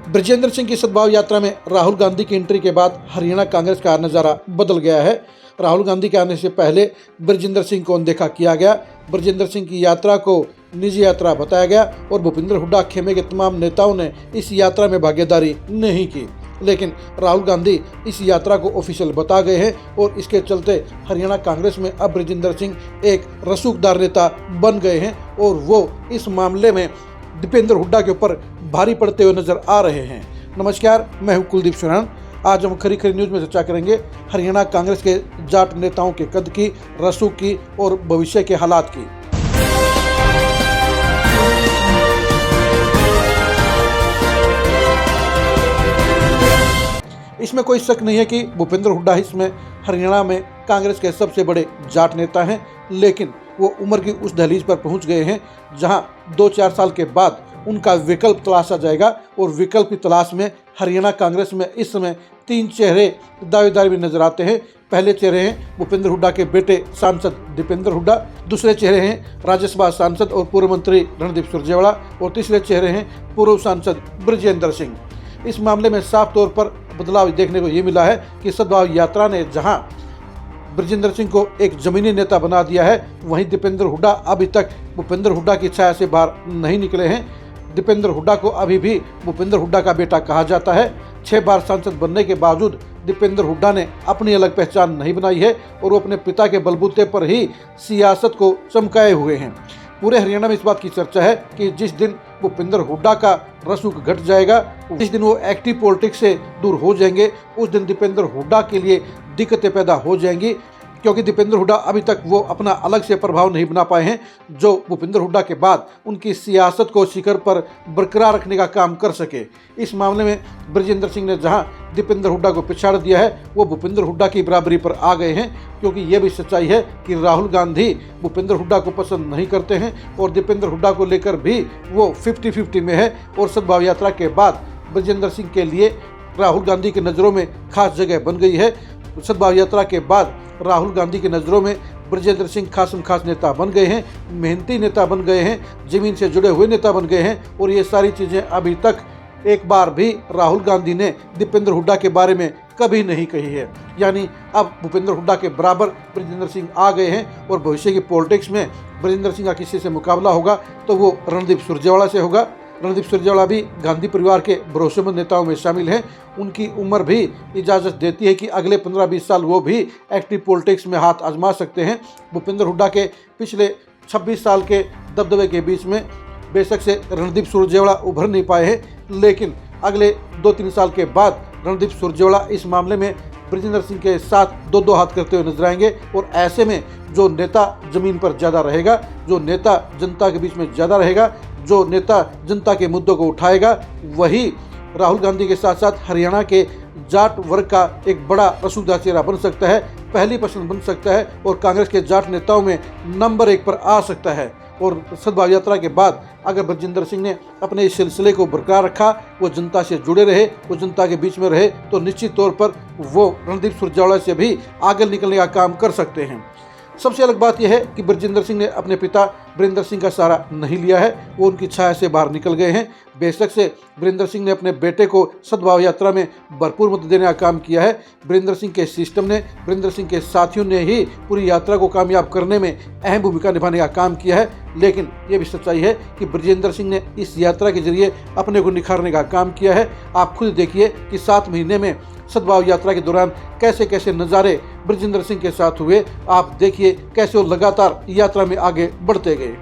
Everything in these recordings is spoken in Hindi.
बृजेंद्र सिंह की सद्भाव यात्रा में राहुल गांधी की एंट्री के बाद हरियाणा कांग्रेस का नज़ारा बदल गया है। राहुल गांधी के आने से पहले बृजेंद्र सिंह को अनदेखा किया गया। बृजेंद्र सिंह की यात्रा को निजी यात्रा बताया गया और भूपेंद्र हुड्डा खेमे के तमाम नेताओं ने इस यात्रा में भागीदारी नहीं की। लेकिन राहुल गांधी इस यात्रा को ऑफिशियल बता गए हैं और इसके चलते हरियाणा कांग्रेस में अब बृजेंद्र सिंह एक रसूखदार नेता बन गए हैं और वो इस मामले में दीपेंद्र हुड्डा के ऊपर भारी पड़ते हुए नजर आ रहे हैं। नमस्कार, मैं हूं कुलदीप सुरान। आज हम खरी खरी न्यूज़ में चर्चा करेंगे हरियाणा कांग्रेस के जाट नेताओं के कद की, रसूख की और भविष्य के हालात की। इसमें कोई शक नहीं है कि भूपेंद्र हुड्डा इसमें हरियाणा में कांग्रेस के सबसे बड़े जाट नेता हैं, लेकिन वो उम्र की उस दहलीज पर पहुंच गए हैं जहां 2-4 साल के बाद उनका विकल्प तलाशा जाएगा और विकल्प की तलाश में हरियाणा कांग्रेस में इस समय 3 चेहरे दावेदार भी नजर आते हैं। पहले चेहरे हैं भूपेंद्र हुड्डा के बेटे सांसद दीपेंद्र हुड्डा, दूसरे चेहरे हैं राज्यसभा सांसद और पूर्व मंत्री रणदीप सुरजेवाला और तीसरे चेहरे हैं पूर्व सांसद बृजेंद्र सिंह। इस मामले में साफ तौर पर बदलाव देखने को ये मिला है कि सद्भाव यात्रा ने जहां बृजेंद्र सिंह को एक जमीनी नेता बना दिया है, वहीं दीपेंद्र हुड्डा अभी तक भूपेंद्र हुड्डा की छाया से बाहर नहीं निकले हैं। दीपेंद्र हुड्डा को अभी भी भूपेंद्र हुड्डा का बेटा कहा जाता है। 6 बार सांसद बनने के बावजूद दीपेंद्र हुड्डा ने अपनी अलग पहचान नहीं बनाई है और वो अपने पिता के बलबूते पर ही सियासत को चमकाए हुए हैं। पूरे हरियाणा में इस बात की चर्चा है कि जिस दिन भूपेंद्र हुड्डा का रसूख घट जाएगा, जिस दिन वो एक्टिव पॉलिटिक्स से दूर हो जाएंगे, उस दिन दीपेंद्र हुड्डा के लिए दिक्कतें पैदा हो जाएंगी, क्योंकि दीपेंद्र हुड्डा अभी तक वो अपना अलग से प्रभाव नहीं बना पाए हैं जो भूपेंद्र हुड्डा के बाद उनकी सियासत को शिखर पर बरकरार रखने का काम कर सके। इस मामले में बृजेंद्र सिंह ने जहां दीपेंद्र हुड्डा को पिछाड़ दिया है, वो भूपेंद्र हुड्डा की बराबरी पर आ गए हैं, क्योंकि ये भी सच्चाई है कि राहुल गांधी भूपेंद्र हुड्डा को पसंद नहीं करते हैं और दीपेंद्र हुड्डा को लेकर भी वो 50-50 में है। और सद्भाव यात्रा के बाद बृजेंद्र सिंह के लिए राहुल गांधी की नज़रों में खास जगह बन गई है। सद्भाव यात्रा के बाद राहुल गांधी की नज़रों में बृजेंद्र सिंह खास नेता बन गए हैं, मेहनती नेता बन गए हैं, ज़मीन से जुड़े हुए नेता बन गए हैं। और ये सारी चीज़ें अभी तक एक बार भी राहुल गांधी ने दीपेंद्र हुड्डा के बारे में कभी नहीं कही है। यानी अब भूपेंद्र हुड्डा के बराबर बृजेंद्र सिंह आ गए हैं और भविष्य की पॉलिटिक्स में बृजेंद्र सिंह का किसी से मुकाबला होगा तो वो रणदीप सुरजेवाला से होगा। रणदीप सुरजेवाला भी गांधी परिवार के भरोसेमंद नेताओं में शामिल हैं। उनकी उम्र भी इजाज़त देती है कि अगले 15-20 साल वो भी एक्टिव पॉलिटिक्स में हाथ आजमा सकते हैं। भूपेंद्र हुड्डा के पिछले 26 साल के दबदबे के बीच में बेशक से रणदीप सुरजेवाला उभर नहीं पाए हैं, लेकिन अगले 2-3 साल के बाद रणदीप सुरजेवाला इस मामले में बृजेंद्र सिंह के साथ 2-2 हाथ करते हुए नजर आएंगे। और ऐसे में जो नेता जमीन पर ज़्यादा रहेगा, जो नेता जनता के बीच में ज़्यादा रहेगा, जो नेता जनता के मुद्दों को उठाएगा, वही राहुल गांधी के साथ साथ हरियाणा के जाट वर्ग का एक बड़ा रसूखदार चेहरा बन सकता है, पहली पसंद बन सकता है और कांग्रेस के जाट नेताओं में नंबर 1 पर आ सकता है। और सद्भाव यात्रा के बाद अगर बृजेंद्र सिंह ने अपने इस सिलसिले को बरकरार रखा, वो जनता से जुड़े रहे, वो जनता के बीच में रहे, तो निश्चित तौर पर वो रणदीप सुरजेवाला से भी आगे निकलने का काम कर सकते हैं। सबसे अलग बात यह है कि बृजेंद्र सिंह ने अपने पिता वीरेंद्र सिंह का सहारा नहीं लिया है, वो उनकी छाया से बाहर निकल गए हैं। बेशक से वीरेंद्र सिंह ने अपने बेटे को सद्भाव यात्रा में भरपूर मदद देने का काम किया है। वीरेंद्र सिंह के सिस्टम ने, वीरेंद्र सिंह के साथियों ने ही पूरी यात्रा को कामयाब करने में अहम भूमिका निभाने का काम किया है। लेकिन ये भी सच्चाई है कि बृजेंद्र सिंह ने इस यात्रा के जरिए अपने को निखारने का काम किया है। आप खुद देखिए कि 7 महीने में सद्भाव यात्रा के दौरान कैसे कैसे नज़ारे बृजेंद्र सिंह के साथ हुए। आप देखिए कैसे वो लगातार यात्रा में आगे बढ़ते गए।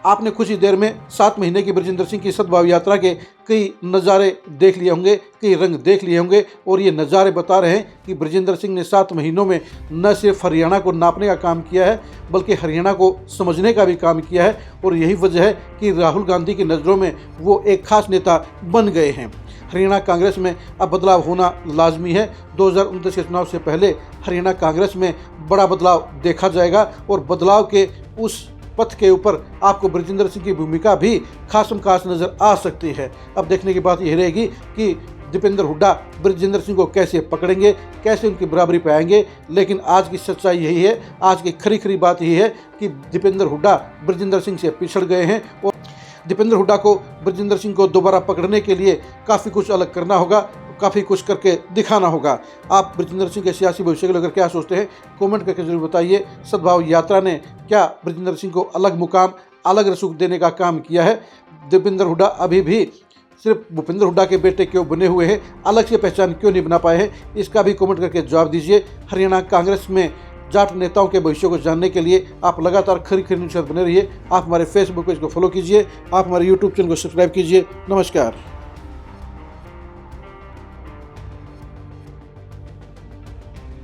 आपने कुछ ही देर में 7 महीने की बृजेंद्र सिंह की सद्भाव यात्रा के कई नज़ारे देख लिए होंगे, कई रंग देख लिए होंगे और ये नज़ारे बता रहे हैं कि बृजेंद्र सिंह ने 7 महीनों में न सिर्फ हरियाणा को नापने का काम किया है बल्कि हरियाणा को समझने का भी काम किया है। और यही वजह है कि राहुल गांधी की नज़रों में वो एक खास नेता बन गए हैं। हरियाणा कांग्रेस में अब बदलाव होना लाजमी है। 2029 के चुनाव से पहले हरियाणा कांग्रेस में बड़ा बदलाव देखा जाएगा और बदलाव के उस पथ के ऊपर आपको बृजेंद्र सिंह की भूमिका भी खासम खास नज़र आ सकती है। अब देखने की बात यह रहेगी कि दीपेंद्र हुड्डा बृजेंद्र सिंह को कैसे पकड़ेंगे, कैसे उनकी बराबरी पाएंगे। लेकिन आज की सच्चाई यही है, आज की खरी बात यही है कि दीपेंद्र हुड्डा बृजेंद्र सिंह से पिछड़ गए हैं और दीपेंद्र हुड्डा को बृजेंद्र सिंह को दोबारा पकड़ने के लिए काफ़ी कुछ अलग करना होगा, काफ़ी कुछ करके दिखाना होगा। आप बृजेंद्र सिंह के सियासी भविष्य को लेकर क्या सोचते हैं, कमेंट करके जरूर बताइए। सद्भाव यात्रा ने क्या बृजेंद्र सिंह को अलग मुकाम, अलग रसूख देने का काम किया है? दीपेंद्र हुड्डा अभी भी सिर्फ भूपेंद्र हुड्डा के बेटे क्यों बने हुए हैं, अलग से पहचान क्यों नहीं बना पाए हैं, इसका भी कमेंट करके जवाब दीजिए। हरियाणा कांग्रेस में जाट नेताओं के भविष्य को जानने के लिए आप लगातार खरी न्यूज़ बने रहिए। आप हमारे फेसबुक पेज को फॉलो कीजिए, आप हमारे यूट्यूब चैनल को सब्सक्राइब कीजिए। नमस्कार।